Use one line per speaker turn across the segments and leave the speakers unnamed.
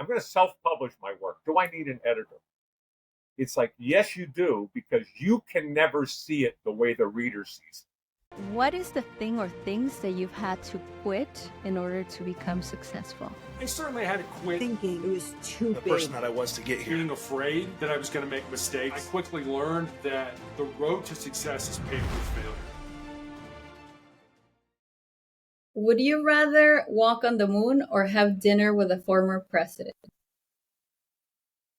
I'm going to self-publish my work. Do I need an editor? It's like, yes, you do, because you can never see it the way the reader sees
What is the thing or things that you've had to quit in order to become successful?
I certainly had to quit
thinking it was too
the
big.
person that I was to get here.
being afraid that I was going to make mistakes. I quickly learned that the road to success is paved with failure.
Would you rather walk on the moon or have dinner with a former president?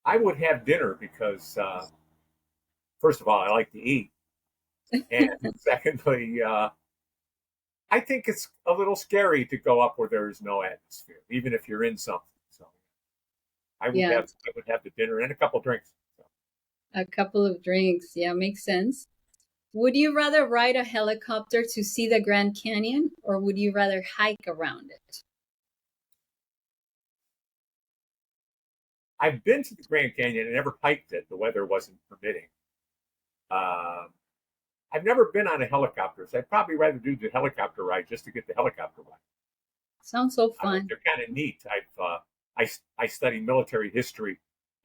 I would have dinner because, first of all, I like to eat. And secondly, I think it's a little scary to go up where there is no atmosphere, even if you're in something. So I would have the dinner and a couple drinks. So.
A couple of drinks. Yeah, makes sense. Would you rather ride a helicopter to see the Grand Canyon or would you rather hike around it?
I've been to the Grand Canyon and never hiked it. The weather wasn't permitting. I've never been on a helicopter, so I'd probably rather do the helicopter ride just to get the helicopter ride.
Sounds so fun.
They're kind of neat. I study military history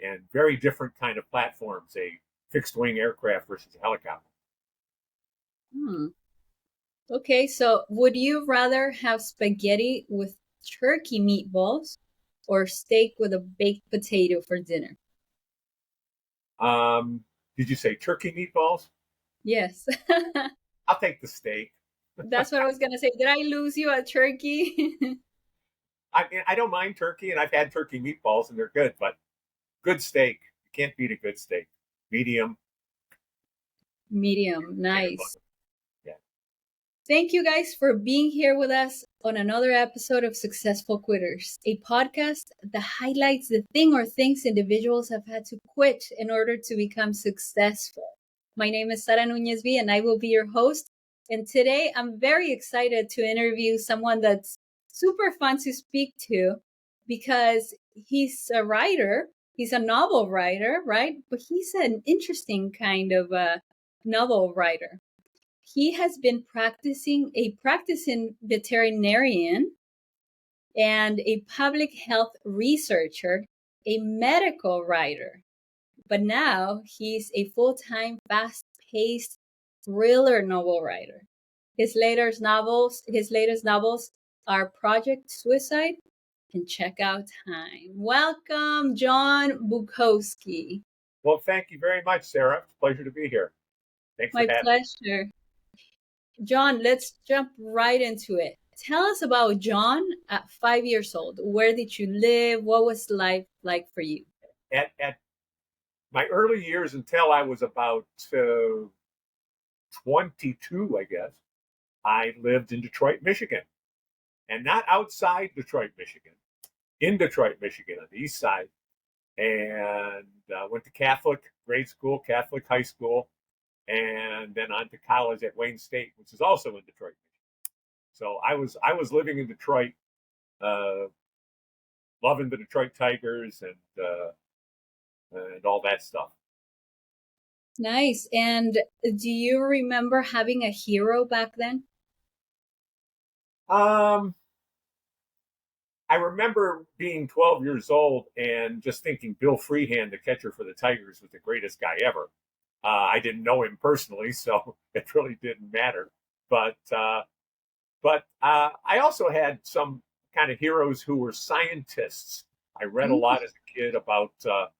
and very different kind of platforms, a fixed wing aircraft versus a helicopter.
Okay, so would you rather have spaghetti with turkey meatballs or steak with a baked potato for dinner?
Did you say turkey meatballs?
Yes.
I'll take the steak.
That's what I was going to say. Did I lose you at turkey?
I don't mind turkey, and I've had turkey meatballs, and they're good, but good steak. You can't beat a good steak. Medium.
Medium. Nice.
Yeah.
Thank you guys for being here with us on another episode of Successful Quitters, a podcast that highlights the thing or things individuals have had to quit in order to become successful. My name is Sara Nunez V, and I will be your host. And today I'm very excited to interview someone that's super fun to speak to because he's a writer. He's a novel writer, right? But he's an interesting kind of a novel writer. He has been practicing veterinarian and a public health researcher, a medical writer. But now he's a full-time, fast-paced thriller novel writer. His latest novels are Project Suicide and Checkout Time. Welcome, John Bukowski.
Well, thank you very much, Sarah. It's a pleasure to be here. Thanks for having me.
My pleasure. John, let's jump right into it. Tell us about John at 5 years old. Where did you live? What was life like for you?
At my early years, until I was about 22, I guess, I lived in Detroit, Michigan. And not outside Detroit, Michigan, in Detroit, Michigan, on the east side. And went to Catholic grade school, Catholic high school, and then on to college at Wayne State, which is also in Detroit, Michigan. So I was living in Detroit, loving the Detroit Tigers and all that stuff.
Nice. And do you remember having a hero back then?
I remember being 12 years old and just thinking Bill Freehand, the catcher for the Tigers, was the greatest guy ever. I didn't know him personally, so it really didn't matter. But I also had some kind of heroes who were scientists. I read a lot as a kid about,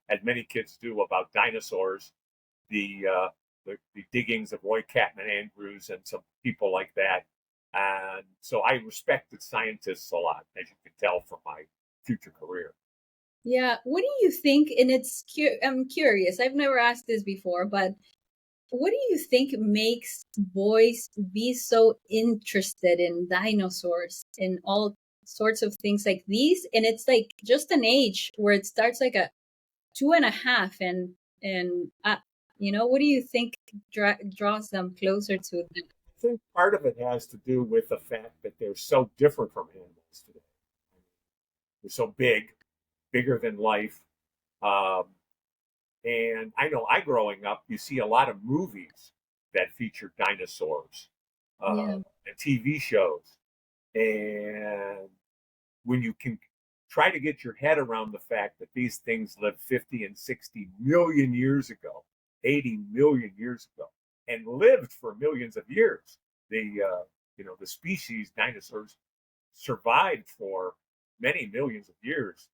as many kids do, about dinosaurs, the diggings of Roy Catman Andrews and some people like that. And so I respected scientists a lot, as you can tell from my future career.
Yeah. What do you think? And I'm curious. I've never asked this before, but what do you think makes boys be so interested in dinosaurs and all sorts of things like these? And it's like just an age where it starts like a 2.5 and what do you think draws them closer to them?
I think part of it has to do with the fact that they're so different from animals today. They're so big, bigger than life. And I know growing up, you see a lot of movies that feature dinosaurs and TV shows. And when you can try to get your head around the fact that these things lived 50 and 60 million years ago, 80 million years ago, and lived for millions of years. The species dinosaurs survived for many millions of years,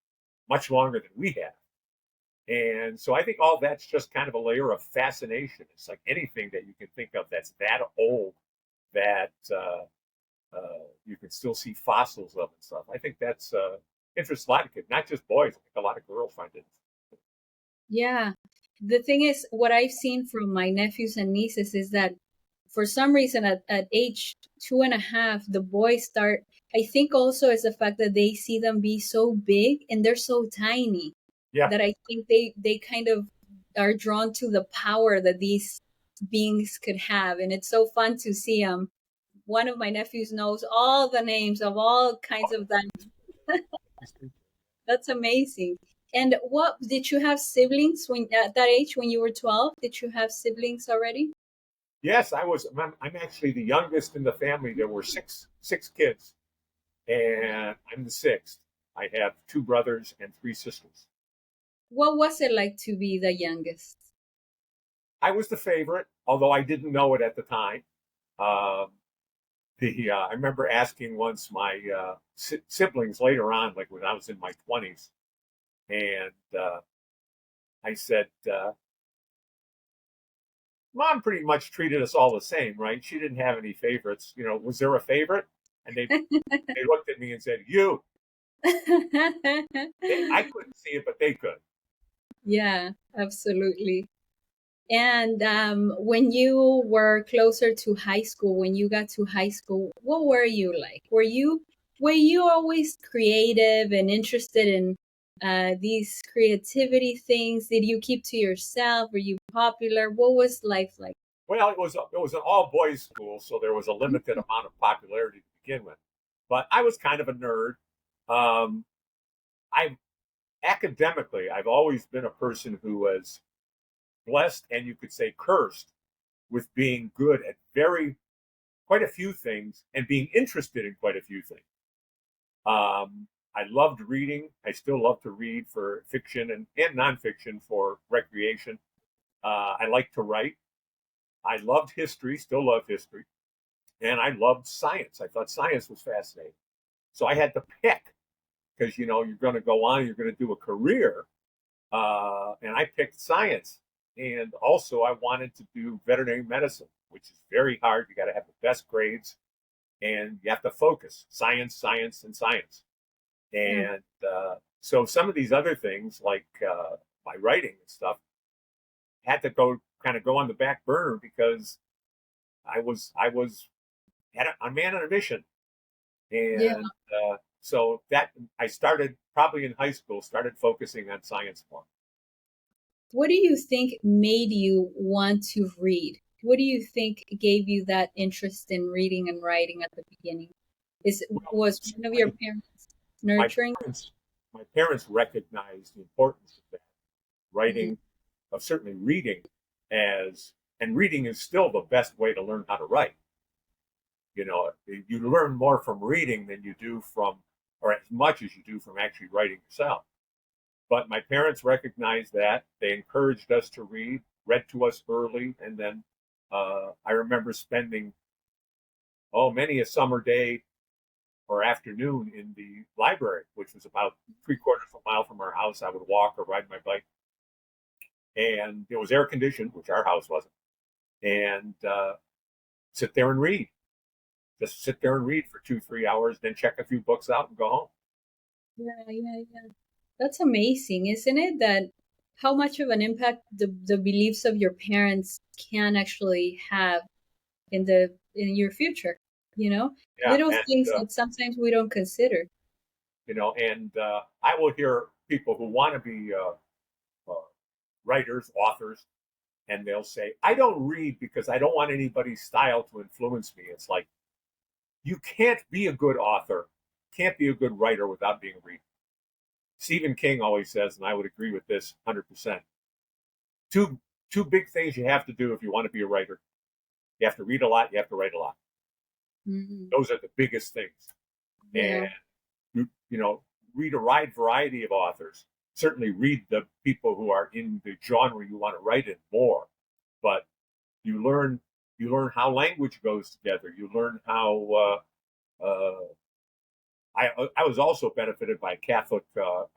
much longer than we have. And so I think all that's just kind of a layer of fascination. It's like anything that you can think of that's that old that you can still see fossils of and stuff. I think that's interests a lot of kids, not just boys. I think a lot of girls find it.
Yeah. The thing is, what I've seen from my nephews and nieces is that for some reason at age 2.5, the boys start, I think also is the fact that they see them be so big and they're so tiny.
Yeah.
That I think they kind of are drawn to the power that these beings could have. And it's so fun to see them. One of my nephews knows all the names of all kinds of them. That's amazing. And what did you have siblings when at that age when you were 12? Did you have siblings already?
Yes, I'm actually the youngest in the family. There were six kids, and I'm the sixth. I have 2 brothers and 3 sisters.
What was it like to be the youngest?
I was the favorite, although I didn't know it at the time. I remember asking once my siblings later on, like when I was in my 20s, and I said, Mom pretty much treated us all the same, right? She didn't have any favorites. Was there a favorite? And they looked at me and said, "You." I couldn't see it, but they could.
Yeah, absolutely. And when you were closer to high school, when you got to high school, what were you like? Were you always creative and interested in these creativity things? Did you keep to yourself? Were you popular? What was life like?
Well, it was an all boys school, so there was a limited amount of popularity to begin with. But I was kind of a nerd. I Academically, I've always been a person who was blessed, and you could say cursed, with being good at quite a few things and being interested in quite a few things. I loved reading. I still love to read for fiction and nonfiction for recreation. I like to write. I loved history, still love history. And I loved science. I thought science was fascinating. So I had to pick because, you're going to go on, you're going to do a career. And I picked science. And also I wanted to do veterinary medicine, which is very hard. You got to have the best grades and you have to focus science, science, and science. And so some of these other things like my writing and stuff had to go on the back burner because I was a man on a mission. And so that I started probably in high school, started focusing on science more.
What do you think made you want to read? What do you think gave you that interest in reading and writing at the beginning? Was one of your parents nurturing?
My parents recognized the importance of that. Writing, of certainly reading, and reading is still the best way to learn how to write. You learn more from reading than you do or as much as you do from actually writing yourself. But my parents recognized that. They encouraged us to read to us early. And then I remember spending, many a summer day or afternoon in the library, which was about 3/4 of a mile from our house. I would walk or ride my bike. And it was air conditioned, which our house wasn't. And sit there and read. Just sit there and read for 2-3 hours, then check a few books out and go home.
Yeah. That's amazing, isn't it? That how much of an impact the beliefs of your parents can actually have in your future, little things that sometimes we don't consider.
And I will hear people who want to be writers, authors, and they'll say, "I don't read because I don't want anybody's style to influence me." It's like, you can't be a good author, can't be a good writer without being a reader. Stephen King always says, and I would agree with this 100%, two big things you have to do if you want to be a writer. You have to read a lot, you have to write a lot. Mm-hmm. Those are the biggest things. Yeah. And, read a wide variety of authors. Certainly read the people who are in the genre you want to write in more. But you learn how language goes together. You learn how I was also benefited by Catholic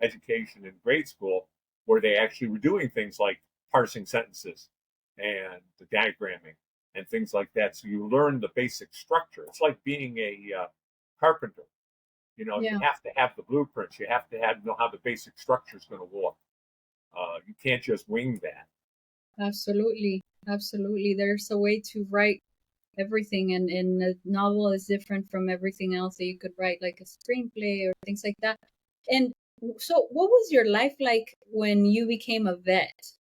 education in grade school, where they actually were doing things like parsing sentences and the diagramming and things like that. So you learn the basic structure. It's like being a carpenter. You know,
Yeah.
you have to have the blueprints. You have to know how the basic structure is going to look. You can't just wing that.
Absolutely. Absolutely. There's a way to write everything, and a novel is different from everything else that you could write, like a screenplay or things like that. And so what was your life like when you became a vet?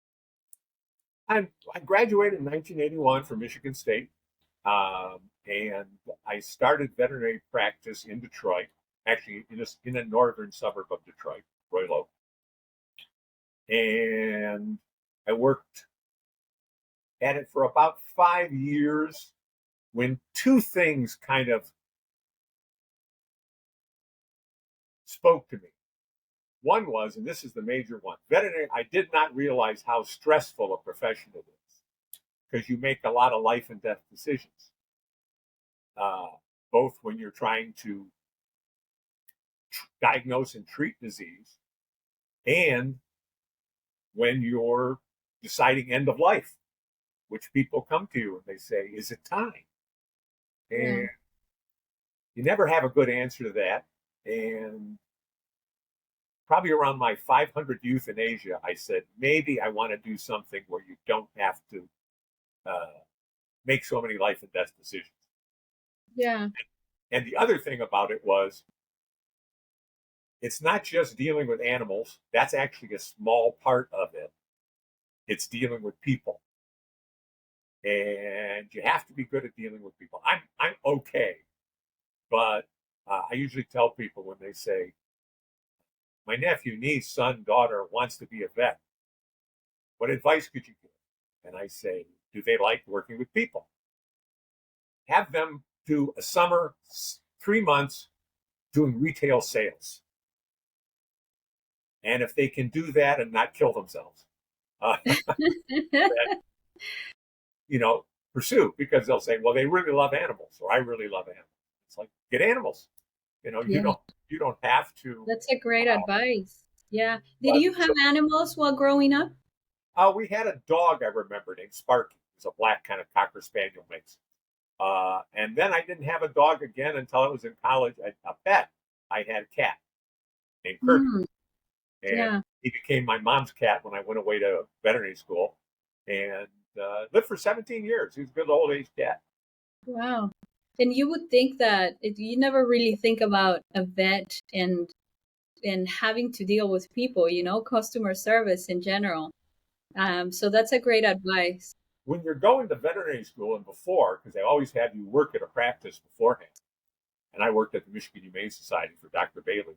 I graduated in 1981 from Michigan State, and I started veterinary practice in Detroit, actually in a northern suburb of Detroit, Royal. And I worked at it for about 5 years when two things kind of spoke to me. One was, and this is the major one, veterinary, I did not realize how stressful a profession it is, because you make a lot of life and death decisions, both when you're trying to diagnose and treat disease and when you're deciding end of life, which people come to you and they say, is it time? And you never have a good answer to that. And probably around my 500th euthanasia, I said, maybe I want to do something where you don't have to make so many life and death decisions.
Yeah.
And the other thing about it was, it's not just dealing with animals. That's actually a small part of it. It's dealing with people. And you have to be good at dealing with people. I'm okay. But I usually tell people when they say, my nephew, niece, son, daughter wants to be a vet, what advice could you give? And I say, do they like working with people? Have them do a summer, 3 months, doing retail sales. And if they can do that and not kill themselves, then, pursue, because they'll say, well, they really love animals, or I really love animals. It's like, get animals.
Yeah.
You don't have to.
That's a great advice. Yeah. Did
But
you have animals while growing up?
we had a dog, I remember, named Sparky. It was a black kind of Cocker Spaniel mix. And then I didn't have a dog again until I was in college. A pet. I had a cat named Kirby. And he became my mom's cat when I went away to veterinary school, and lived for 17 years. He was a good old age cat.
Wow. And you would think that you never really think about a vet and having to deal with people, customer service in general. So that's a great advice.
When you're going to veterinary school and before, because they always have you work at a practice beforehand, and I worked at the Michigan Humane Society for Dr. Bailey,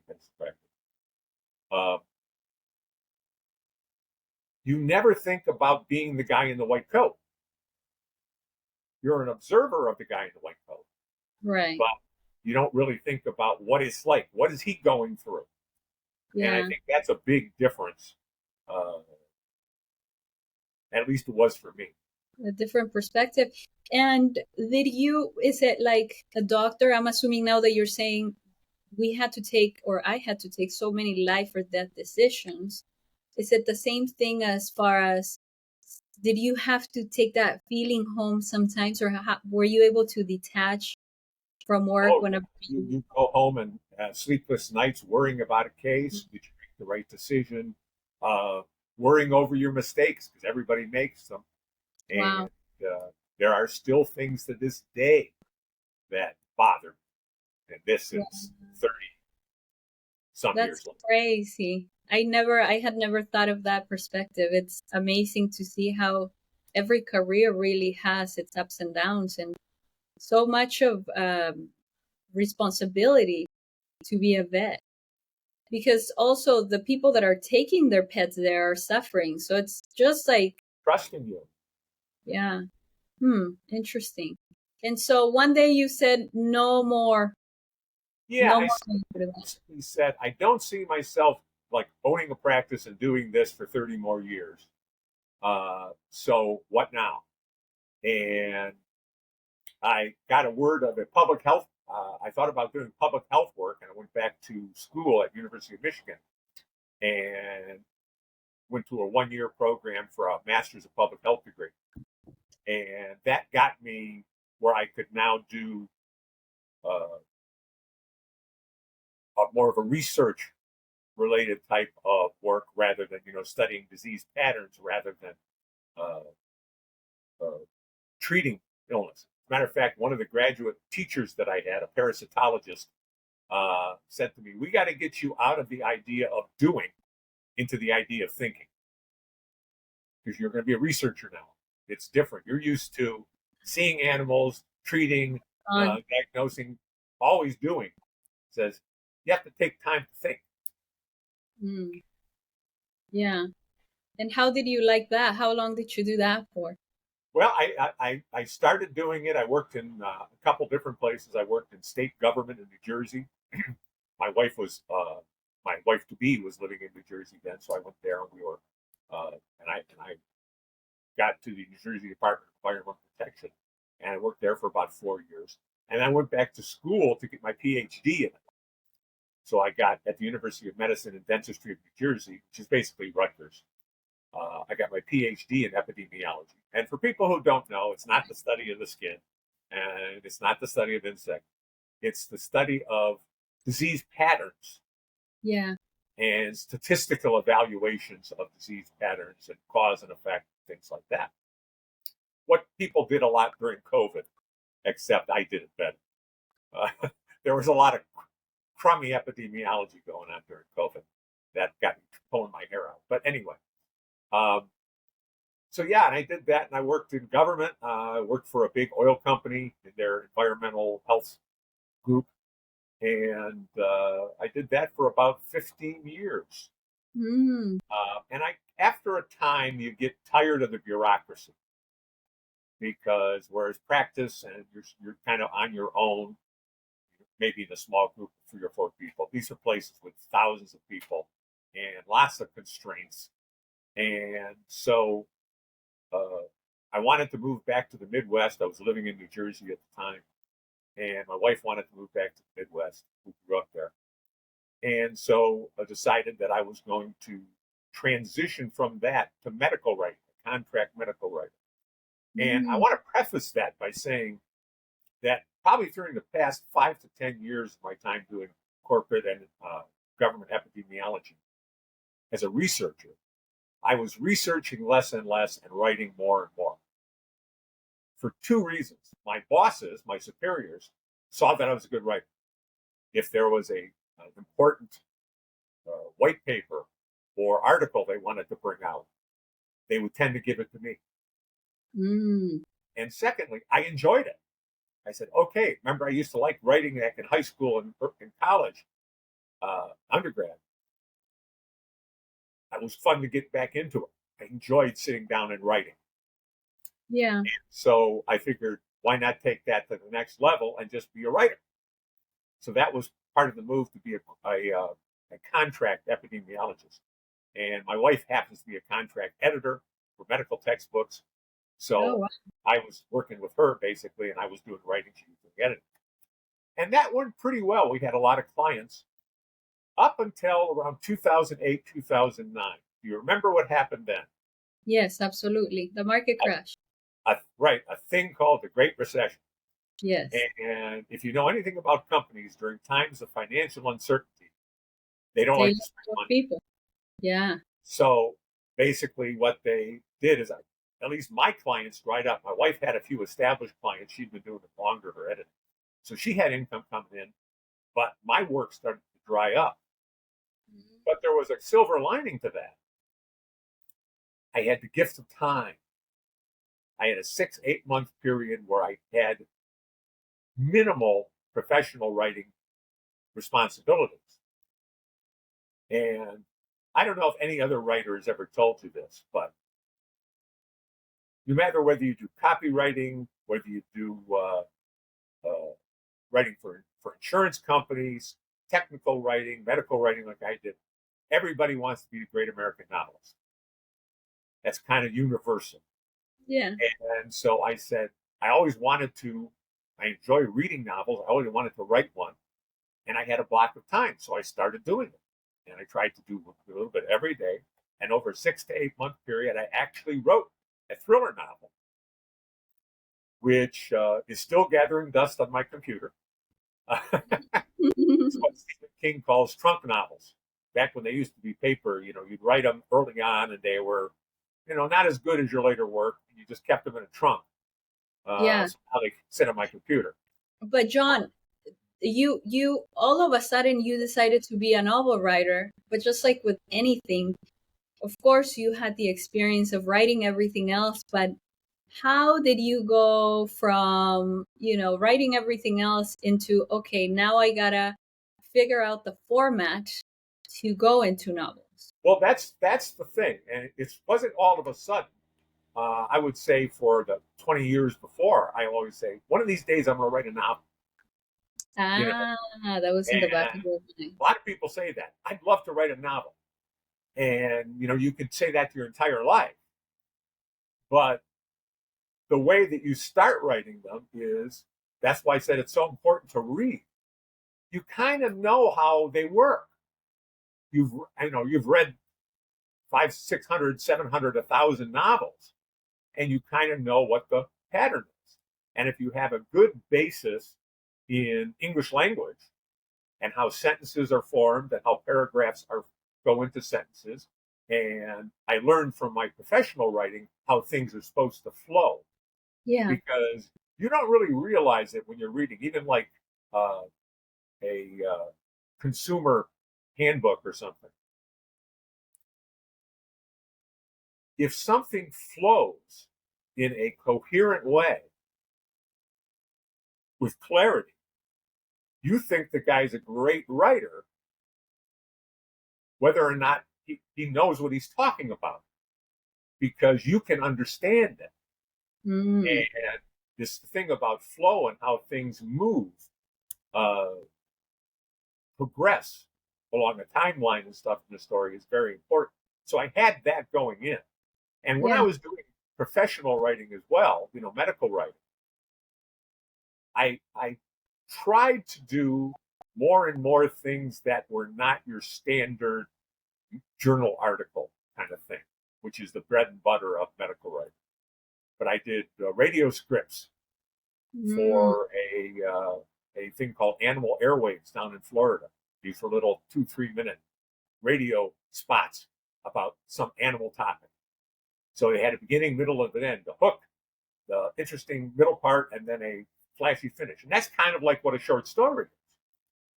you never think about being the guy in the white coat. You're an observer of the guy in the white coat.
Right.
But you don't really think about what it's like. What is he going through?
Yeah.
And I think that's a big difference. At least it was for me.
A different perspective. And is it like a doctor? I'm assuming now that you're saying I had to take so many life or death decisions. Is it the same thing as far as, did you have to take that feeling home sometimes, or were you able to detach from work whenever
you go home and sleepless nights worrying about a case? Did you make the right decision? Worrying over your mistakes, because everybody makes them. And there are still things to this day that bother me. And this is 30 some years later.
That's crazy. I had never thought of that perspective. It's amazing to see how every career really has its ups and downs, and so much of responsibility to be a vet, because also the people that are taking their pets there are suffering. So it's just like
trusting you.
Yeah. Interesting. And so one day you said no more.
Yeah,
No more going through that.
he said, I don't see myself like owning a practice and doing this for 30 more years. So what now? And I got a word of it, public health. I thought about doing public health work, and I went back to school at University of Michigan and went to a 1-year program for a master's of public health degree. And that got me where I could now do more of a research related type of work rather than, studying disease patterns rather than uh, uh, treating illness. As a matter of fact, one of the graduate teachers that I had, a parasitologist, said to me, we got to get you out of the idea of doing into the idea of thinking, because you're going to be a researcher now. It's different. You're used to seeing animals, treating, diagnosing, always doing. It says you have to take time to think.
Yeah. And how did you like that? How long did you do that for?
Well, I started doing it. I worked in a couple different places. I worked in state government in New Jersey. My wife my wife to be was living in New Jersey then, so I went there and we were and I got to the New Jersey Department of Environmental Protection, and I worked there for about 4 years. And I went back to school to get my PhD in it. So I got at the University of Medicine and Dentistry of New Jersey, which is basically Rutgers. I got my PhD in epidemiology. And for people who don't know, it's not the study of the skin, and it's not the study of insects. It's the study of disease patterns.
Yeah.
And statistical evaluations of disease patterns and cause and effect, things like that. What people did a lot during COVID, except I did it better. There was a lot of crummy epidemiology going on during COVID that got me pulling my hair out. But anyway, so yeah, and I did that, and I worked in government. I worked for a big oil company in their environmental health group, and I did that for about 15 years. And after a time, you get tired of the bureaucracy, because whereas practice and you're kind of on your own, maybe in a small group of 3 or 4 people. These are places with thousands of people and lots of constraints. And so I wanted to move back to the Midwest. I was living in New Jersey at the time, and my wife wanted to move back to the Midwest, who grew up there. And so I decided that I was going to transition from that to medical writing, contract medical writing. And I want to preface that by saying that probably during the past 5 to 10 years of my time doing corporate and government epidemiology as a researcher, I was researching less and less and writing more and more. For 2 reasons. My bosses, my superiors, saw that I was a good writer. If there was an important white paper or article they wanted to bring out, they would tend to give it to me. And secondly, I enjoyed it. I said, okay, remember I used to like writing back in high school and in college, undergrad. It was fun to get back into it. I enjoyed sitting down and writing.
Yeah.
And so I figured, why not take that to the next level and just be a writer? So that was part of the move to be a contract epidemiologist. And my wife happens to be a contract editor for medical textbooks. So
wow.
I was working with her basically, and I was doing writing, she was doing editing. And that went pretty well. We had a lot of clients up until around 2008, 2009. Do you remember what happened then?
Yes, absolutely. The market crash.
Right, a thing called the Great Recession.
Yes.
And if you know anything about companies during times of financial uncertainty, they don't like to spend money.
People. Yeah.
So basically what they did is, at least my clients dried up. My wife had a few established clients. She'd been doing it longer, her editing. So she had income coming in, but my work started to dry up. But there was a silver lining to that. I had the gift of time. I had a 6-8 month period where I had minimal professional writing responsibilities. And I don't know if any other writer has ever told you this, but no matter whether you do copywriting, whether you do writing for insurance companies, technical writing, medical writing, like I did. Everybody wants to be a great American novelist. That's kind of universal.
Yeah.
And so I said, I always wanted to, I enjoy reading novels. I always wanted to write one. And I had a block of time. So I started doing it. And I tried to do a little bit every day. And over a 6 to 8 month period, I actually wrote a thriller novel, which is still gathering dust on my computer. It's what Stephen King calls trunk novels. Back when they used to be paper, you'd write them early on and they were, not as good as your later work. You just kept them in a trunk.
Yeah.
So now they sit on my computer.
But John, you all of a sudden you decided to be a novel writer, but just like with anything, of course you had the experience of writing everything else, but how did you go from, writing everything else into, okay, now I gotta figure out the format to go into novels?
Well, that's the thing. And it wasn't all of a sudden. I would say for the 20 years before, I always say, one of these days I'm going to write a novel.
That was in the back of your mind.
A lot of people say that. I'd love to write a novel. And, you could say that your entire life. But the way that you start writing them is, that's why I said it's so important to read. You kind of know how they work. You've read 500, 600, 700, 1,000 novels, and you kind of know what the pattern is. And if you have a good basis in English language and how sentences are formed and how paragraphs go into sentences, and I learned from my professional writing how things are supposed to flow.
Yeah.
Because you don't really realize it when you're reading, even like a consumer handbook or something. If something flows in a coherent way with clarity, you think the guy's a great writer, whether or not he knows what he's talking about, because you can understand it. And this thing about flow and how things move, progress along the timeline and stuff in the story is very important. So I had that going in. And when I was doing professional writing as well, medical writing, I tried to do more and more things that were not your standard journal article kind of thing, which is the bread and butter of medical writing. But I did radio scripts for a thing called Animal Airwaves down in Florida. These were little 2-3 minute radio spots about some animal topic. So they had a beginning, middle, and an end, the hook, the interesting middle part, and then a flashy finish. And that's kind of like what a short story is.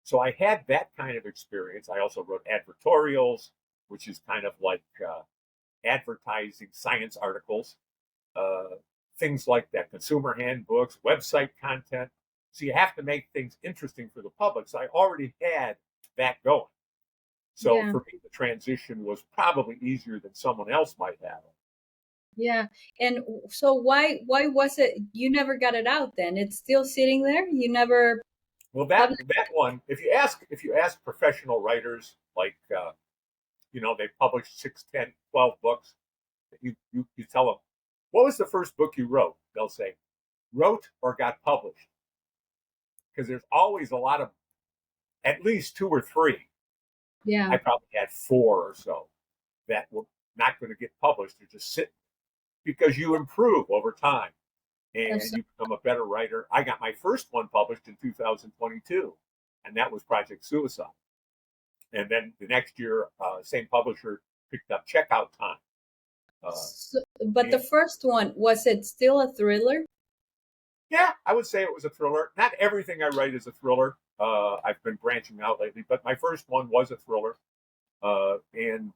So I had that kind of experience. I also wrote advertorials, which is kind of like advertising science articles, things like that, consumer handbooks, website content. So you have to make things interesting for the public. So I already had that going. So for me, the transition was probably easier than someone else might have.
Yeah. And so why was it you never got it out then? It's still sitting there? You never...
Well, that one, if you ask professional writers, like they published 6, 10, 12 books, you tell them, what was the first book you wrote? They'll say, wrote or got published. Because there's always a lot of, at least 2 or 3.
Yeah.
I probably had 4 or so that were not going to get published. They're just sitting. Because you improve over time and you become a better writer. I got my first one published in 2022, and that was Project Suicide. And then the next year, same publisher picked up Checkout Time.
But the first one, was it still a thriller?
Yeah, I would say it was a thriller. Not everything I write is a thriller. I've been branching out lately, but my first one was a thriller. And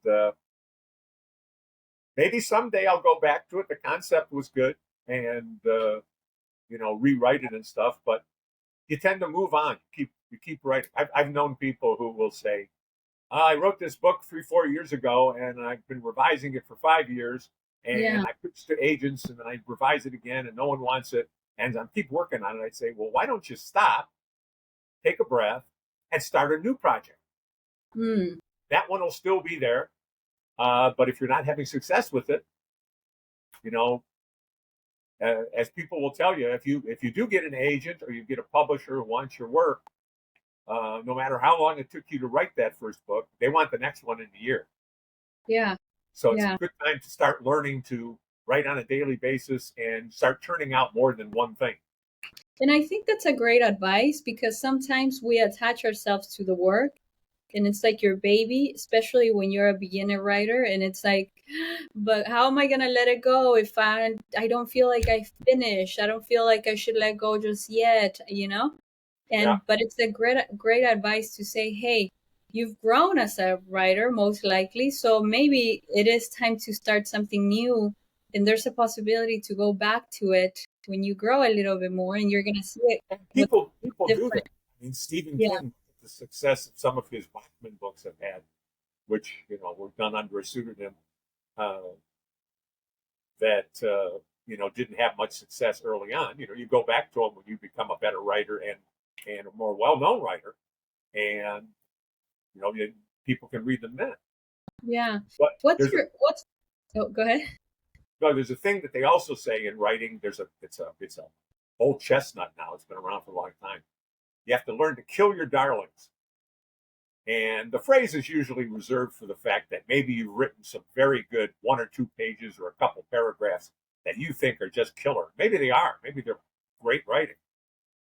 maybe someday I'll go back to it. The concept was good and, rewrite it and stuff, but you tend to move on. You keep writing. I've known people who will say, I wrote this book 3-4 years ago and I've been revising it for 5 years and I pitched to agents and then I revise it again and no one wants it. And I keep working on it. I'd say, well, why don't you stop take a breath, and start a new project.
Mm.
That one will still be there. But if you're not having success with it, you know, as people will tell you, if you do get an agent or you get a publisher who wants your work, no matter how long it took you to write that first book, they want the next one in a year.
Yeah.
So it's
Yeah.
a good time to start learning to write on a daily basis and start turning out more than one thing.
And I think that's a great advice because sometimes we attach ourselves to the work and it's like your baby, especially when you're a beginner writer. And it's like, but how am I going to let it go if I don't feel like I finished? I don't feel like I should let go just yet, you know?
Yeah.
But it's a great advice to say, hey, you've grown as a writer, most likely. So maybe it is time to start something new. And there's a possibility to go back to it when you grow a little bit more and you're going to see it.
People do
different.
that. I mean, Stephen
Yeah.
King, the success that some of his Bachman books have had, which were done under a pseudonym, that didn't have much success early on. You go back to them when you become a better writer and a more well-known writer, and people can read them then.
Yeah.
But
Go ahead.
No, there's a thing that they also say in writing. It's a old chestnut now. It's been around for a long time. You have to learn to kill your darlings. And the phrase is usually reserved for the fact that maybe you've written some very good 1 or 2 pages or a couple paragraphs that you think are just killer. Maybe they are. Maybe they're great writing.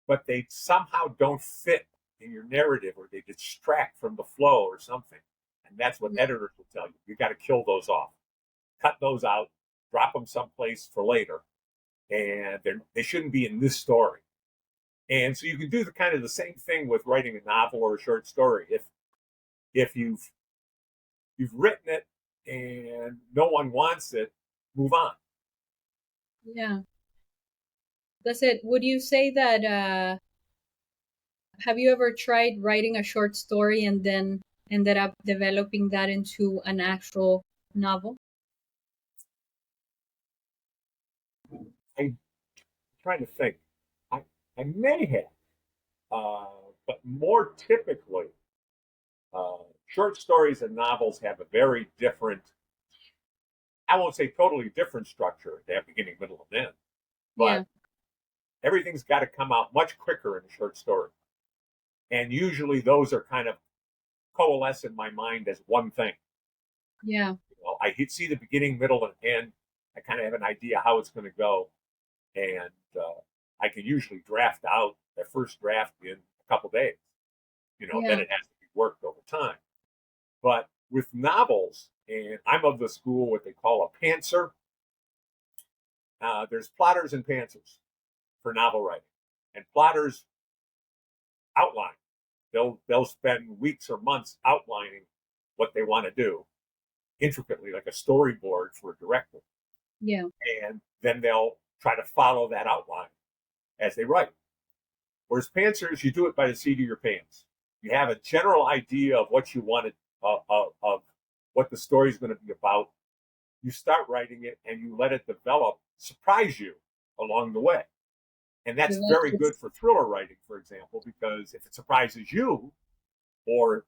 But they somehow don't fit in your narrative, or they distract from the flow or something. And that's what editors will tell you. You got to kill those off. Cut those out. Drop them someplace for later. And they shouldn't be in this story. And so you can do the same thing with writing a novel or a short story. If you've written it and no one wants it, move on.
Yeah. That's it. Would you say that have you ever tried writing a short story and then ended up developing that into an actual novel?
I'm trying to think. I may have, but more typically, short stories and novels have a very different, I won't say totally different structure. They have beginning, middle, and end. But everything's got to come out much quicker in a short story. And usually those are kind of coalesce in my mind as one thing.
Yeah.
I see the beginning, middle, and end. I kind of have an idea how it's going to go. And I can usually draft out the first draft in a couple days. Then it has to be worked over time. But with novels, and I'm of the school what they call a pantser. There's plotters and pantsers for novel writing, and plotters outline. They'll spend weeks or months outlining what they want to do intricately, like a storyboard for a director.
Yeah.
And then they'll try to follow that outline as they write. Whereas pantsers, you do it by the seat of your pants. You have a general idea of what you wanted, of what the story is going to be about. You start writing it and you let it develop, surprise you along the way. And that's very good for thriller writing, for example, because if it surprises you, or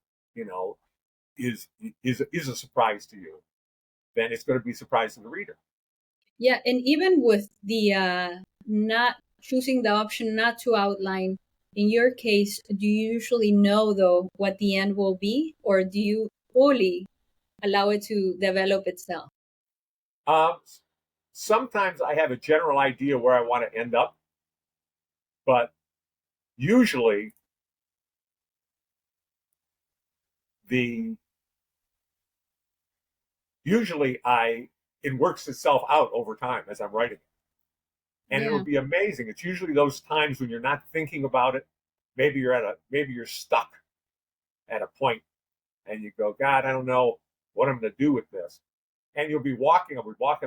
is a surprise to you, then it's going to be a surprise to the reader.
Yeah, and even with the not choosing the option not to outline, in your case, do you usually know though what the end will be, or do you fully allow it to develop itself?
Sometimes I have a general idea where I want to end up, but usually it works itself out over time as I'm writing it. And it'll be amazing. It's usually those times when you're not thinking about it. Maybe you're stuck at a point and you go, God, I don't know what I'm going to do with this. And I'll be walking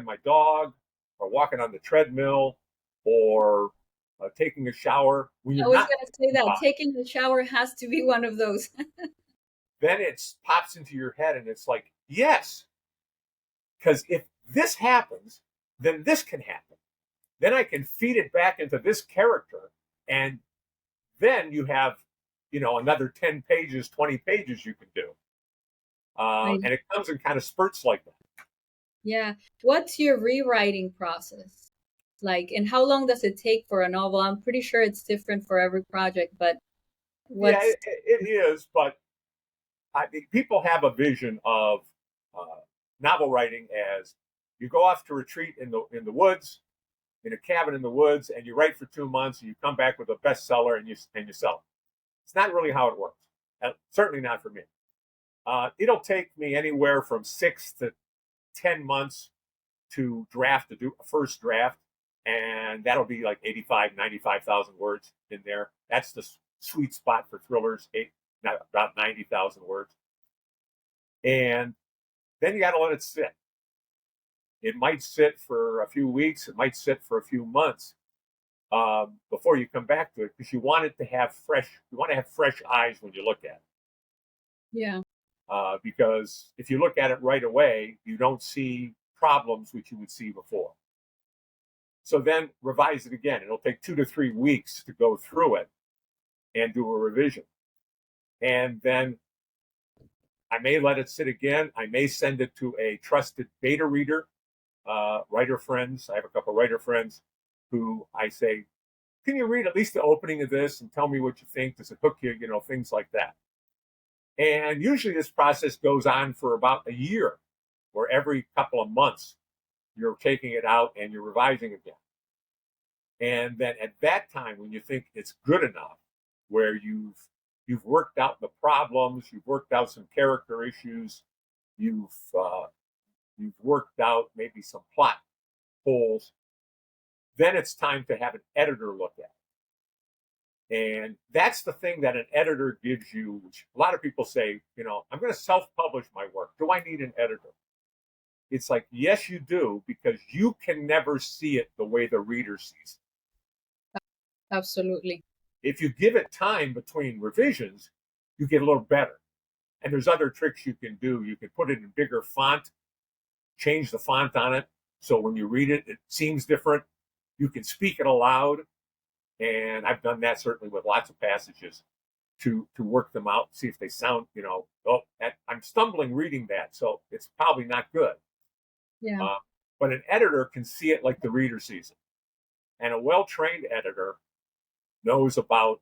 my dog, or walking on the treadmill, or taking a shower.
I was going to say that taking a shower has to be one of those.
Then it pops into your head and it's like, yes, because if this happens, then this can happen. Then I can feed it back into this character. And then you have another 10 pages, 20 pages you can do.
I,
And it comes in kind of spurts like that.
yeah. What's your rewriting process like, and how long does it take for a novel? I'm pretty sure it's different for every project, but
Yeah,
what's
it is, but I think people have a vision of novel writing as you go off to retreat in the woods, in a cabin in the woods, and you write for 2 months, and you come back with a bestseller, and you sell it. It's not really how it works. Certainly not for me. It'll take me anywhere from 6 to 10 months to do a first draft, and that'll be like 85, 95,000 words in there. That's the sweet spot for thrillers, about 90,000 words. And then you got to let it sit. It might sit for a few weeks. It might sit for a few months before you come back to it, because you want it to have fresh. You want to have fresh eyes when you look at it.
yeah,
Because if you look at it right away, you don't see problems which you would see before. So then revise it again. It'll take 2 to 3 weeks to go through it and do a revision. And then I may let it sit again. I may send it to a trusted beta reader, writer friends. I have a couple of writer friends who I say, can you read at least the opening of this and tell me what you think? Does it hook you? Things like that. And usually this process goes on for about a year, where every couple of months you're taking it out and you're revising again. And then at that time, when you think it's good enough, where you've worked out the problems, you've worked out some character issues, you've worked out maybe some plot holes, then it's time to have an editor look at it. And that's the thing that an editor gives you, which a lot of people say, I'm going to self-publish my work. Do I need an editor? It's like, yes, you do, because you can never see it the way the reader sees it.
absolutely.
If you give it time between revisions, you get a little better. And there's other tricks you can do. You can put it in bigger font, change the font on it, so when you read it, it seems different. You can speak it aloud. And I've done that certainly with lots of passages to work them out, see if they sound, I'm stumbling reading that, so it's probably not good.
Yeah,
But an editor can see it like the reader sees it. And a well-trained editor knows about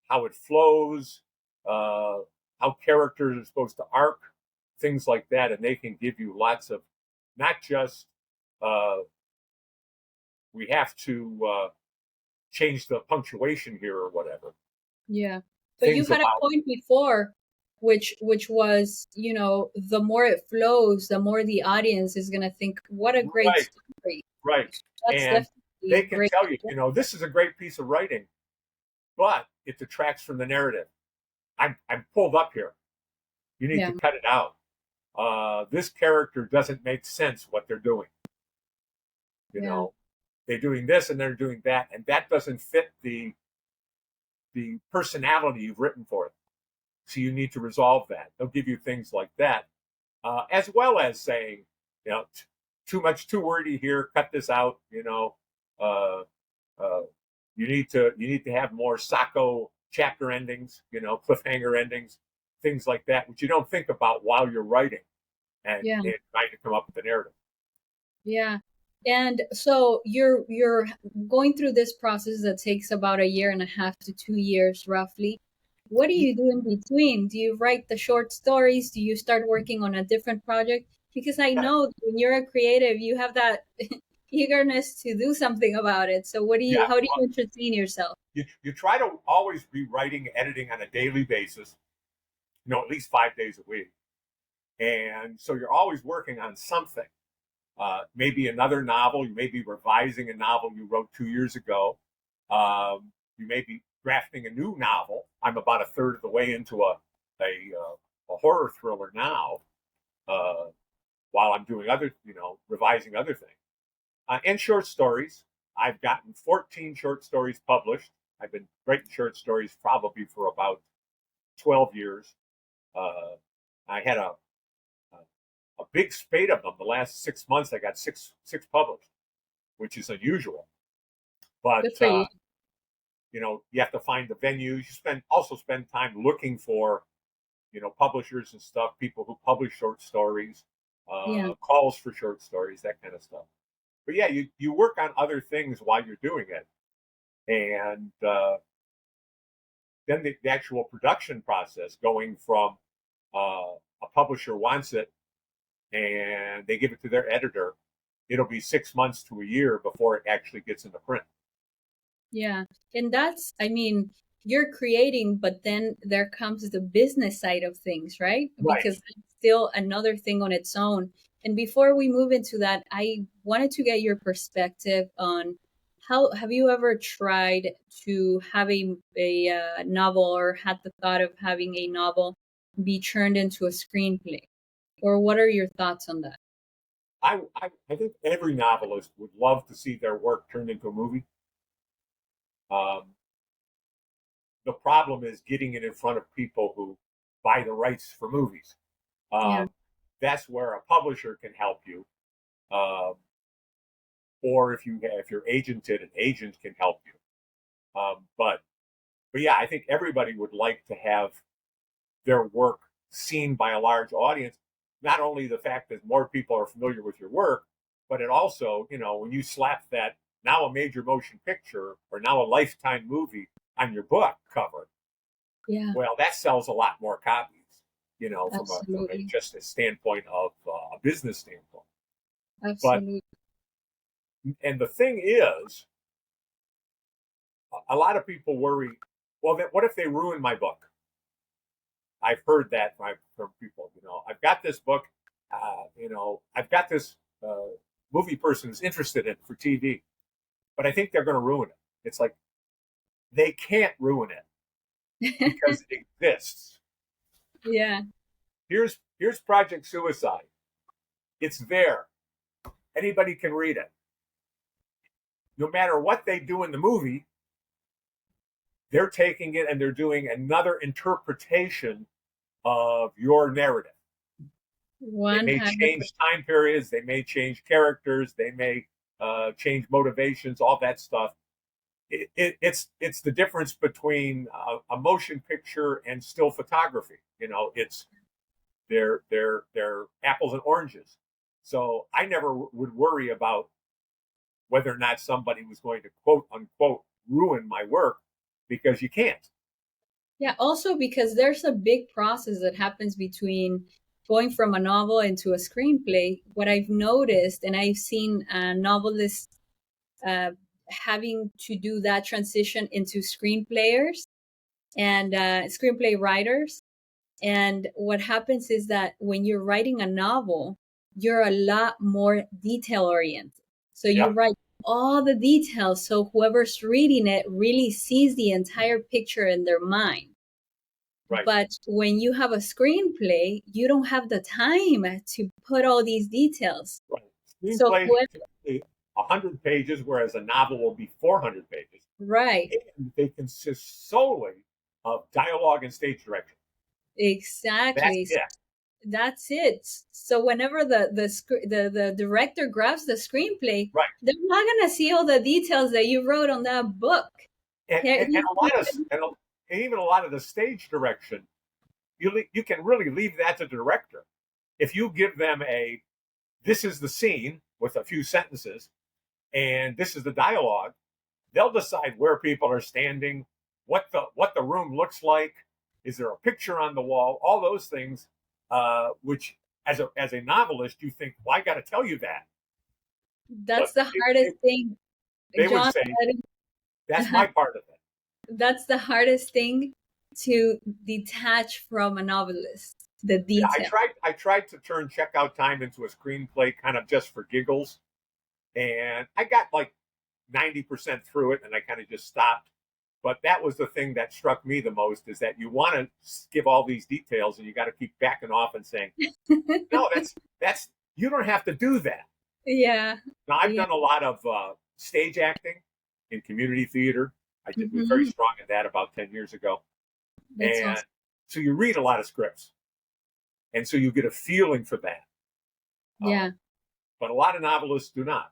how it flows, how characters are supposed to arc, things like that. And they can give you lots of, not just, we have to change the punctuation here or whatever.
yeah. But you had a point before, which was, the more it flows, the more the audience is gonna think, what a great story.
Right.
That's
And
definitely
they can
great.
tell you, this is a great piece of writing, but it detracts from the narrative. I'm pulled up here. You need to cut it out. This character doesn't make sense what they're doing. They're doing this and they're doing that, and that doesn't fit the personality you've written for it. So you need to resolve that. They'll give you things like that, as well as saying, too wordy here. Cut this out. You need to have more Sacco chapter endings. Cliffhanger endings, things like that, which you don't think about while you're writing and trying to come up with the narrative.
Yeah. And so you're going through this process that takes about 1.5 to 2 years roughly. What do you do in between? Do you write the short stories? Do you start working on a different project? Because I know when you're a creative, you have that eagerness to do something about it. So how do you entertain yourself?
You try to always be writing, editing on a daily basis, at least 5 days a week. And so you're always working on something. Maybe another novel. You may be revising a novel you wrote 2 years ago. You may be drafting a new novel. I'm about a third of the way into a horror thriller now, while I'm doing revising other things. And short stories. I've gotten 14 short stories published. I've been writing short stories probably for about 12 years. I had a big spate of them. The last 6 months, I got six published, which is unusual. But
Good for you.
you have to find the venues. You also spend time looking for, publishers and stuff, people who publish short stories,
Yeah.
calls for short stories, that kind of stuff. But yeah, you work on other things while you're doing it. And then the actual production process, going from a publisher wants it and they give it to their editor, it'll be 6 months to a year before it actually gets into print.
Yeah. And that's, I mean, you're creating, but then there comes the business side of things, right?
Right.
Because that's still another thing on its own. And before we move into that, I wanted to get your perspective on how have you ever tried to have a novel, or had the thought of having a novel be turned into a screenplay? Or what are your thoughts on that?
I think every novelist would love to see their work turned into a movie. The problem is getting it in front of people who buy the rights for movies.
Yeah.
That's where a publisher can help you, or if you're agented, an agent can help you. But yeah, I think everybody would like to have their work seen by a large audience. Not only the fact that more people are familiar with your work, but it also, when you slap that now a major motion picture or now a Lifetime movie on your book cover,
Yeah.
well, that sells a lot more copies, from just a standpoint of a business standpoint.
Absolutely.
And the thing is, a lot of people worry, well, what if they ruin my book? I've heard that from people. I've got this book, I've got this movie person who's interested in it for TV, but I think they're going to ruin it. It's like, they can't ruin it because it exists.
Yeah.
Here's Project Suicide. It's there. Anybody can read it. No matter what they do in the movie, they're taking it and they're doing another interpretation of your narrative. They may change time periods, they may change characters, they may change motivations, all that stuff. It's the difference between a motion picture and still photography. It's they're apples and oranges. So I never would worry about whether or not somebody was going to quote unquote ruin my work, because you can't.
Yeah, also because there's a big process that happens between going from a novel into a screenplay. What I've noticed, and I've seen novelists having to do that transition into screenplayers and screenplay writers. And what happens is that when you're writing a novel, you're a lot more detail oriented. So you write all the details, so whoever's reading it really sees the entire picture in their mind.
Right.
But when you have a screenplay, you don't have the time to put all these details.
Right. Screenplay is 100 pages, whereas a novel will be 400 pages.
Right.
And they consist solely of dialogue and stage direction.
Exactly. That's it. So whenever the director grabs the screenplay,
right,
they're not going to see all the details that you wrote on that book.
And even a lot of the stage direction, you can really leave that to the director. If you give them this is the scene with a few sentences, and this is the dialogue, they'll decide where people are standing, what the room looks like, is there a picture on the wall, all those things. Which as a novelist, you think, well, I got to tell you that.
That's the hardest thing.
They would say, that's my part of it.
That's the hardest thing to detach from a novelist, the detail.
Yeah, I tried to turn checkout time into a screenplay kind of just for giggles. And I got like 90% through it and I kind of just stopped. But that was the thing that struck me the most, is that you want to give all these details and you got to keep backing off and saying, no, that's you don't have to do that.
Yeah.
Now, I've done a lot of stage acting in community theater. I was very strong at that about 10 years ago.
That's awesome.
So you read a lot of scripts. And so you get a feeling for that.
Yeah.
But a lot of novelists do not.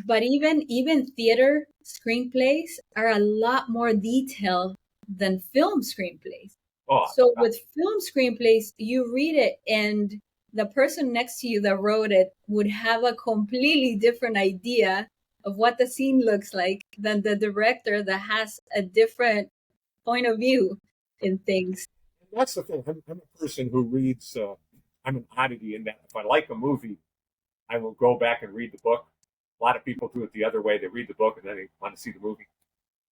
But even theater screenplays are a lot more detailed than film screenplays.
Oh,
So with film screenplays, you read it and the person next to you that wrote it would have a completely different idea of what the scene looks like than the director that has a different point of view in things.
that's the thing. I'm a person who reads. I'm an oddity in that if I like a movie, I will go back and read the book. A lot of people do it the other way. They read the book and then they want to see the movie.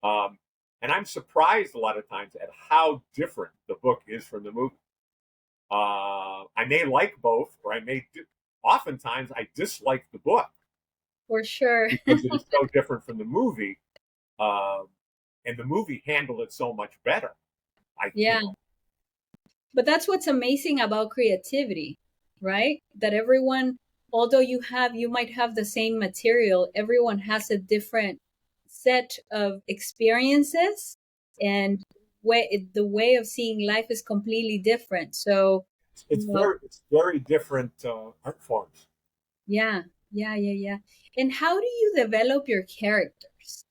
Um, and I'm surprised a lot of times at how different the book is from the movie. I may like both, or oftentimes I dislike the book
For sure.
because it is so different from the movie. Um, and the movie handled it so much better.
Yeah. But that's what's amazing about creativity, right? That everyone, although you might have the same material, everyone has a different set of experiences, and the way of seeing life is completely different. So,
it's very different art forms.
yeah, yeah. And how do you develop your characters?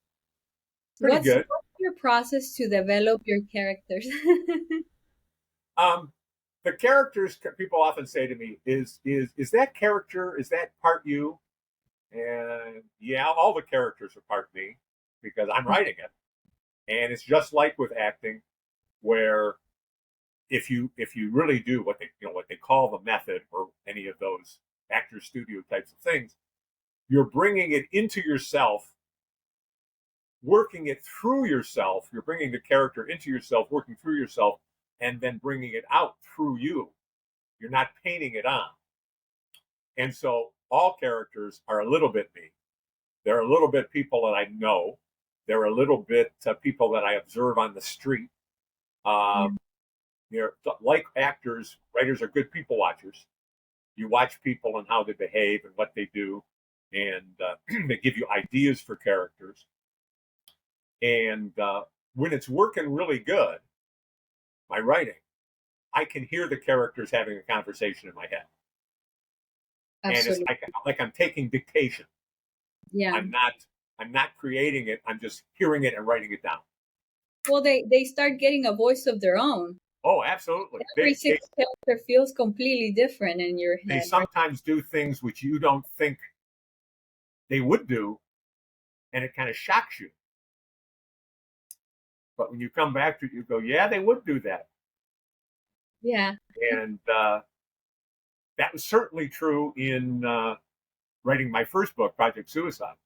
Pretty good.
What's your process to develop your characters?
Um, the characters people often say to me is that character, is that part you? And yeah, all the characters are part me because I'm writing it. And it's just like with acting, where if you really do what they call the method or any of those actor studio types of things, you're bringing it into yourself, working it through yourself. You're bringing the character into yourself, working through yourself, and then bringing it out through you. You're not painting it on. And so all characters are a little bit me. They're a little bit people that I know. They're a little bit people that I observe on the street. You're like actors, writers are good people watchers. You watch people and how they behave and what they do, and they give you ideas for characters. And when it's working really good, my writing, I can hear the characters having a conversation in my head.
Absolutely.
And it's like I'm taking dictation.
Yeah.
I'm not creating it. I'm just hearing it and writing it down.
Well, they start getting a voice of their own.
Oh, absolutely.
Every single character feels completely different in your head.
They sometimes do things which you don't think they would do, and it kind of shocks you. But when you come back to it, you go, yeah, they would do that.
Yeah.
And that was certainly true in writing my first book, Project Suicide.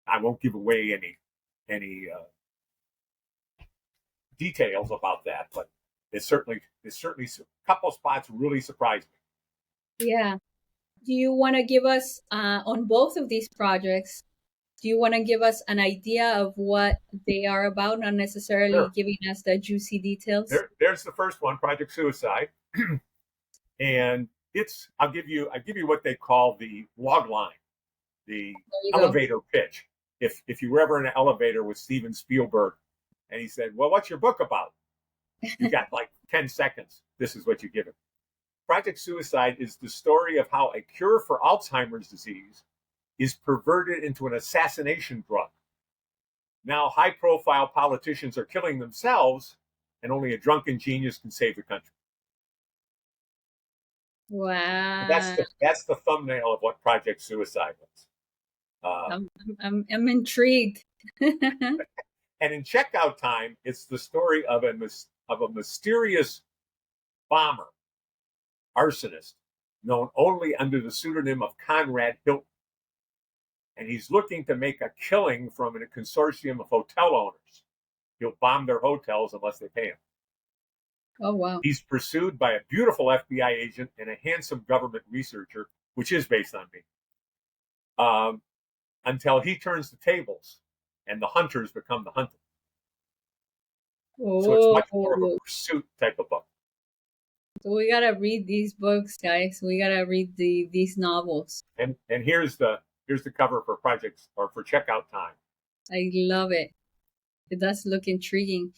I won't give away any details about that, but it's certainly a couple of spots really surprised me.
Yeah. Do you want to give us on both of these projects? Do you want to give us an idea of what they are about, not necessarily giving us the juicy details?
There's the first one, Project Suicide, and I'll give you what they call the log line, the elevator pitch. If you were ever in an elevator with Steven Spielberg, and he said, "Well, what's your book about?" You got like 10 seconds. This is what you give him. Project Suicide is the story of how a cure for Alzheimer's disease is perverted into an assassination drug. Now, high-profile politicians are killing themselves, and only a drunken genius can save the country.
Wow.
That's the thumbnail of what Project Suicide
was. I'm intrigued.
And in checkout time, it's the story of a mysterious bomber, arsonist, known only under the pseudonym of Conrad Hilton. And he's looking to make a killing from a consortium of hotel owners. He'll bomb their hotels unless they pay him.
Oh, wow.
He's pursued by a beautiful FBI agent and a handsome government researcher, which is based on me, until he turns the tables and the hunters become the hunted. So it's much more of a pursuit type of book.
So we gotta read these books, guys. We gotta read these novels.
And here's the cover for projects or for checkout time.
I love it. It does look intriguing.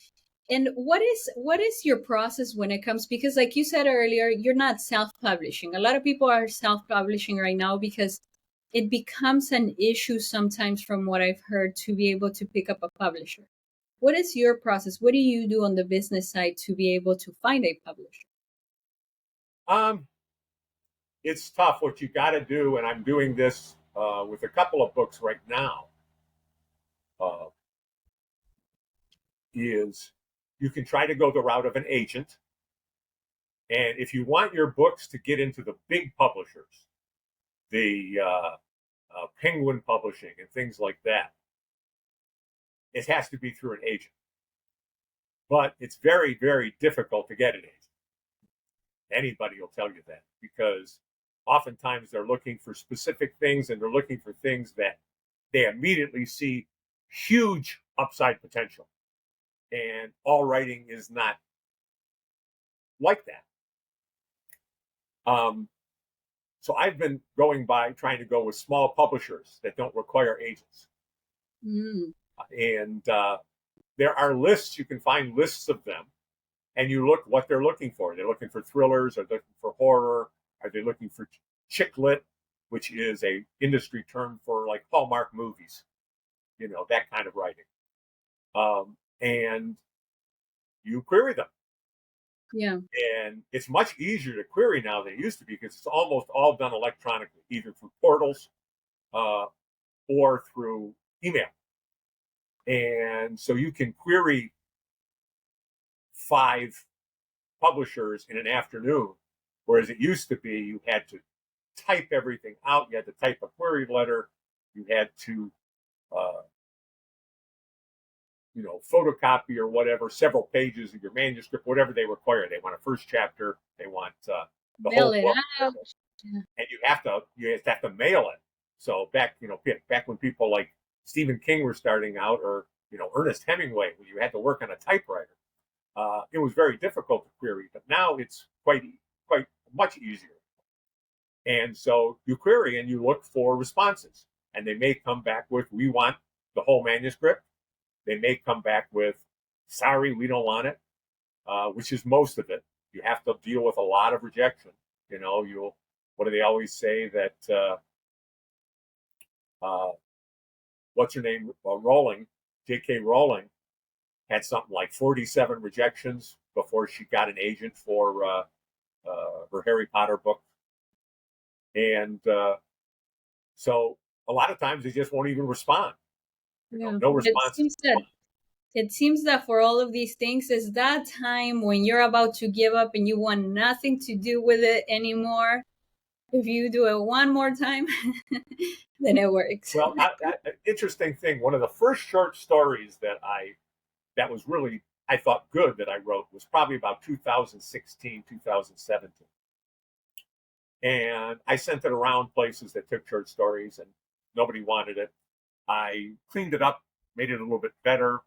And what is your process when it comes, because like you said earlier, you're not self-publishing. A lot of people are self-publishing right now because it becomes an issue sometimes, from what I've heard, to be able to pick up a publisher. What is your process? What do you do on the business side to be able to find a publisher?
It's tough. What you got to do, and I'm doing this with a couple of books right now, uh, is you can try to go the route of an agent. And if you want your books to get into the big publishers, the Penguin Publishing and things like that, it has to be through an agent. But it's very, very difficult to get an agent. Anybody will tell you that, because oftentimes they're looking for specific things, and they're looking for things that they immediately see huge upside potential. And all writing is not like that. So I've been going by trying to go with small publishers that don't require agents. And there are lists. You can find lists of them, and you look what they're looking for. They're looking for thrillers. Are they looking for horror? Are they looking for chick lit, which is a industry term for like Hallmark movies, that kind of writing. And you query them.
Yeah.
And it's much easier to query now than it used to be, because it's almost all done electronically, either through portals or through email. And so you can query 5 publishers in an afternoon, whereas it used to be you had to type everything out. You had to type a query letter. You had to photocopy or whatever, several pages of your manuscript, whatever they require. They want a first chapter. They want the whole book.
Out.
And you have to mail it. So back when people like Stephen King were starting out, or Ernest Hemingway, when you had to work on a typewriter, it was very difficult to query. But now it's quite much easier. And so you query and you look for responses, and they may come back with, "We want the whole manuscript." They may come back with, "Sorry, we don't want it," which is most of it. You have to deal with a lot of rejection. What do they always say that, what's her name? Rowling, J.K. Rowling, had something like 47 rejections before she got an agent for her Harry Potter book. And so a lot of times they just won't even respond. No response.
It seems that for all of these things, is that time when you're about to give up and you want nothing to do with it anymore. If you do it one more time, then it works.
Well, interesting thing. One of the first short stories that was really, I thought, good that I wrote was probably about 2016, 2017. And I sent it around places that took short stories, and nobody wanted it. I cleaned it up, made it a little bit better,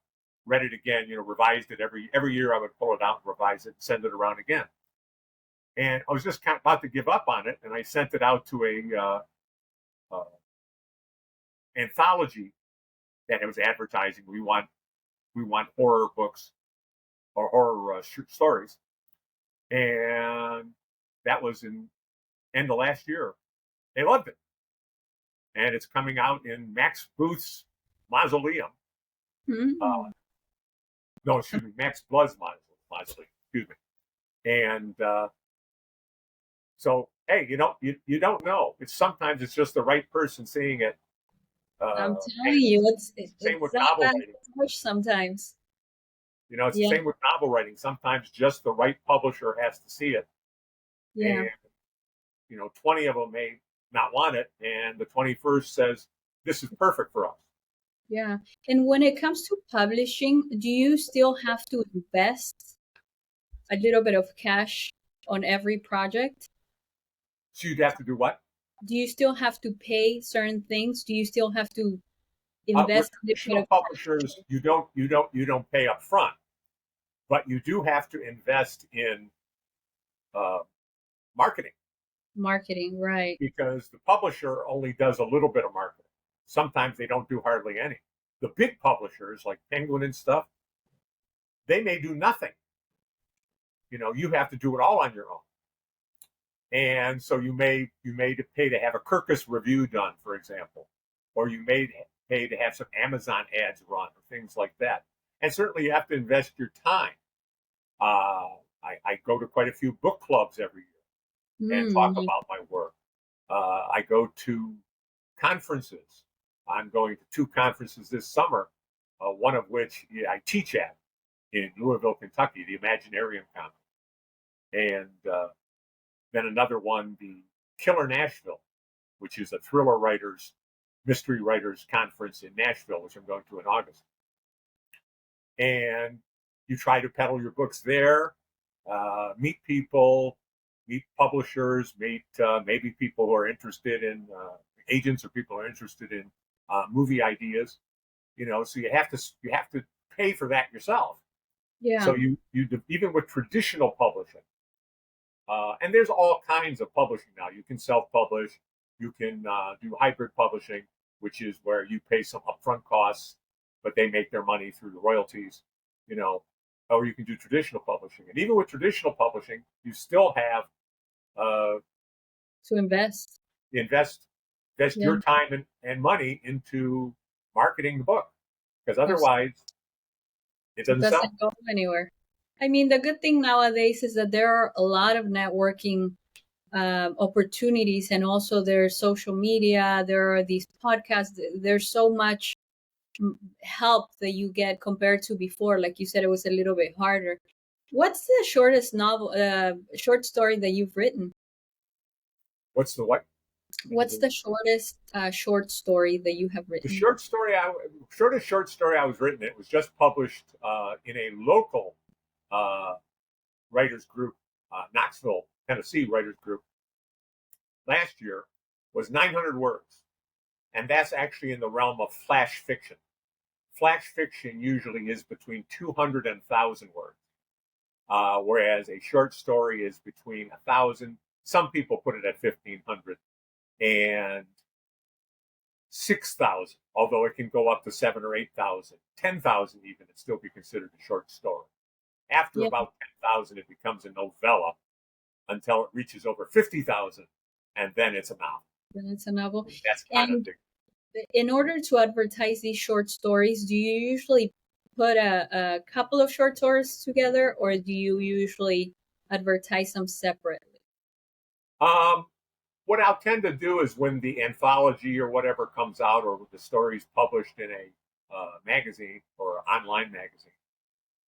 read it again, revised it every year. I would pull it out and revise it and send it around again. And I was just kind of about to give up on it, and I sent it out to a anthology that was advertising, we want horror books or horror short stories. And that was in end of last year. They loved it. And it's coming out in Max Booth's mausoleum. No, excuse me, Max Blood's mausoleum. Excuse me. And so, hey, you don't know. Sometimes it's just the right person seeing it.
I'm telling you, it's
same with novel writing.
Sometimes.
It's the same with novel writing. Sometimes just the right publisher has to see it.
Yeah.
And 20 of them may not want it, and the 21st says, "This is perfect for us."
Yeah. And when it comes to publishing, do you still have to invest a little bit of cash on every project?
So you'd have to do what?
Do you still have to pay certain things? Do you still have to invest
with traditional publishers? You don't pay up front, but you do have to invest in marketing.
Marketing, right?
Because the publisher only does a little bit of marketing. Sometimes they don't do hardly any. The big publishers like Penguin and stuff, they may do nothing. You have to do it all on your own. And so you may pay to have a Kirkus review done, for example, or you may pay to have some Amazon ads run or things like that. And certainly you have to invest your time. I go to quite a few book clubs every year and talk about my work. I go to conferences. I'm going to 2 conferences this summer, one of which I teach at in Louisville, Kentucky, the Imaginarium Conference. And then another one, the Killer Nashville, which is a thriller writers, mystery writers conference in Nashville, which I'm going to in August. And you try to peddle your books there, meet people, meet publishers, meet maybe people who are interested in agents or people who are interested in movie ideas. So you have to pay for that yourself.
Yeah.
So you even with traditional publishing, and there's all kinds of publishing now. You can self-publish, you can do hybrid publishing, which is where you pay some upfront costs, but they make their money through the royalties. Or you can do traditional publishing. And even with traditional publishing, you still have
to invest
your time and money into marketing the book, because otherwise it doesn't sell.
Go anywhere. I mean, the good thing nowadays is that there are a lot of networking opportunities, and also there's social media, there are these podcasts, there's so much help that you get compared to before. Like you said, it was a little bit harder. What's the shortest short story that you've written?
What's the what?
What's the shortest short story that you have written?
The shortest short story I was written, it was just published in a local writers group, Knoxville, Tennessee writers group last year, was 900 words. And that's actually in the realm of flash fiction. Flash fiction usually is between 200 and 1,000 words, whereas a short story is between 1,000. Some people put it at 1,500 and 6,000, although it can go up to 7,000 or 8,000, 10,000 even, and still be considered a short story. After about 10,000, it becomes a novella until it reaches over 50,000, and then it's a novel.
Then it's a novel.
That's kind of big.
In order to advertise these short stories, do you usually put a couple of short stories together, or do you usually advertise them separately?
What I'll tend to do is when the anthology or whatever comes out, or the story's published in a magazine or online magazine,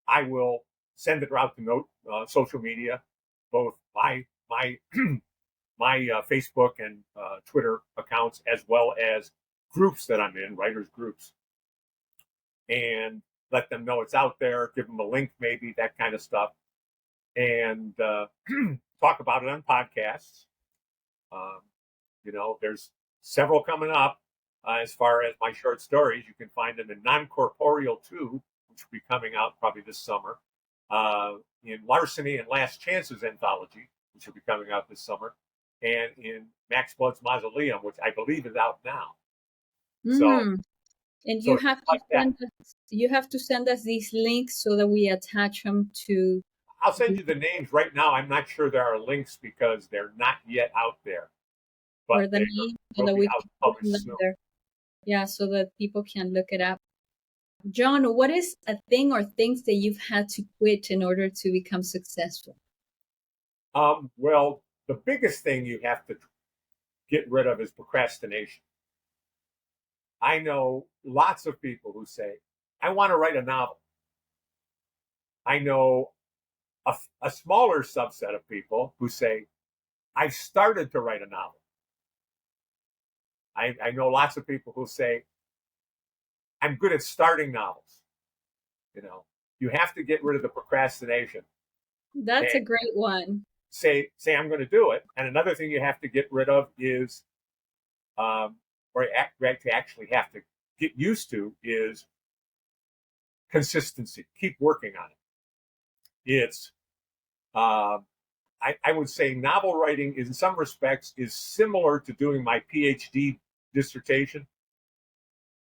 I will send it out to social media, both my Facebook and Twitter accounts, as well as groups that I'm in, writers groups, and let them know it's out there, give them a link maybe, that kind of stuff, and talk about it on podcasts. There's several coming up as far as my short stories. You can find them in Non-Corporeal 2, which will be coming out probably this summer, in Larceny and Last Chances anthology, which will be coming out this summer, and in Max Blood's Mausoleum, which I believe is out now.
And you have to send us these links so that we attach them to.
I'll send you the names right now. I'm not sure there are links because they're not yet out there. But
or the name so that we can put them there. Yeah, so that people can look it up. John, what is a thing or things that you've had to quit in order to become successful?
Well, the biggest thing you have to get rid of is procrastination. I know lots of people who say, I want to write a novel. I know a smaller subset of people who say, I've started to write a novel. I know lots of people who say, I'm good at starting novels. You have to get rid of the procrastination.
That's a great one.
Say I'm going to do it. And another thing you have to get rid of is, to actually have to get used to, is consistency. Keep working on it. It's, I would say novel writing in some respects is similar to doing my PhD dissertation.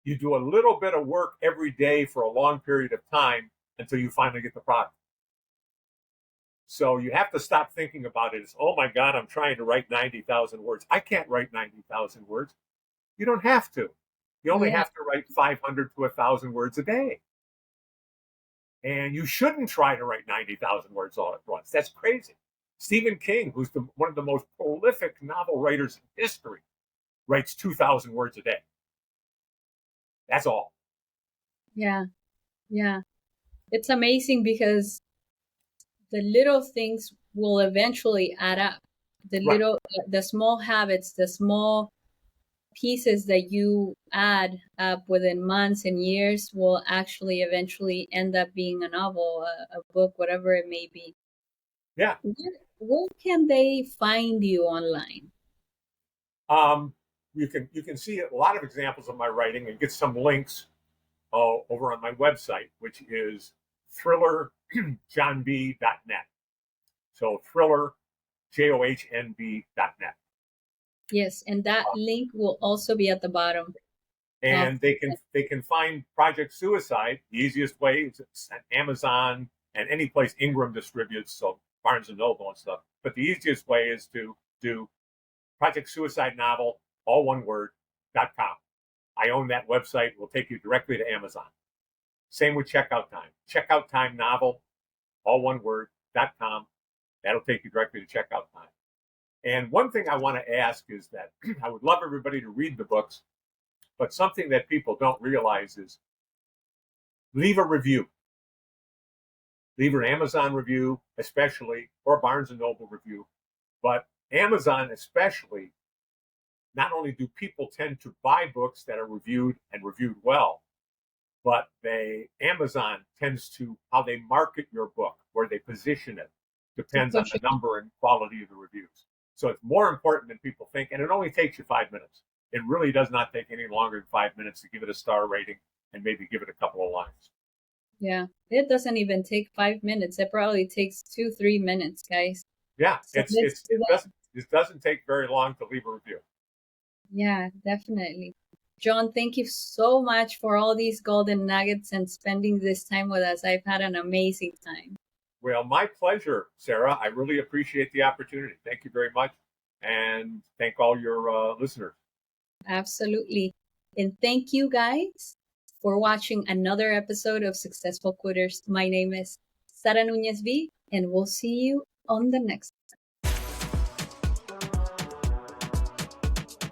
You do a little bit of work every day for a long period of time until you finally get the product. So you have to stop thinking about it as, oh my God, I'm trying to write 90,000 words. I can't write 90,000 words. You don't have to. You only
Yeah.
have to write 500 to 1,000 words a day. And you shouldn't try to write 90,000 words all at once. That's crazy. Stephen King, who's one of the most prolific novel writers in history, writes 2,000 words a day. That's all.
Yeah. Yeah. It's amazing because the little things will eventually add up.
Right.
The small habits, the small pieces that you add up within months and years will actually eventually end up being a novel, a book, whatever it may be.
Yeah.
Where can they find you online?
You can see a lot of examples of my writing and get some links over on my website, which is thrillerjohnb.net. So thriller, JOHNB.net.
Yes, and that link will also be at the bottom.
And they can find Project Suicide. The easiest way is at Amazon and any place Ingram distributes, so Barnes and Noble and stuff. But the easiest way is to do Project Suicide Novel, all one word, .com. I own that website. It will take you directly to Amazon. Same with Checkout Time. Checkout Time Novel, all one word, .com. That'll take you directly to Checkout Time. And one thing I want to ask is that I would love everybody to read the books, but something that people don't realize is leave a review. Leave an Amazon review, especially, or a Barnes and Noble review. But Amazon especially, not only do people tend to buy books that are reviewed and reviewed well, but Amazon tends to, how they market your book, where they position it, depends on the number and quality of the reviews. So it's more important than people think, and it only takes you 5 minutes. It really does not take any longer than 5 minutes to give it a star rating and maybe give it a couple of lines.
Yeah, it doesn't even take 5 minutes. It probably takes 2-3 minutes, guys.
Yeah,
So
it doesn't take very long to leave a review.
Yeah, definitely. John, thank you so much for all these golden nuggets and spending this time with us. I've had an amazing time.
Well, my pleasure, Sarah. I really appreciate the opportunity. Thank you very much. And thank all your listeners.
Absolutely. And thank you guys for watching another episode of Successful Quitters. My name is Sara Nunez V, and we'll see you on the next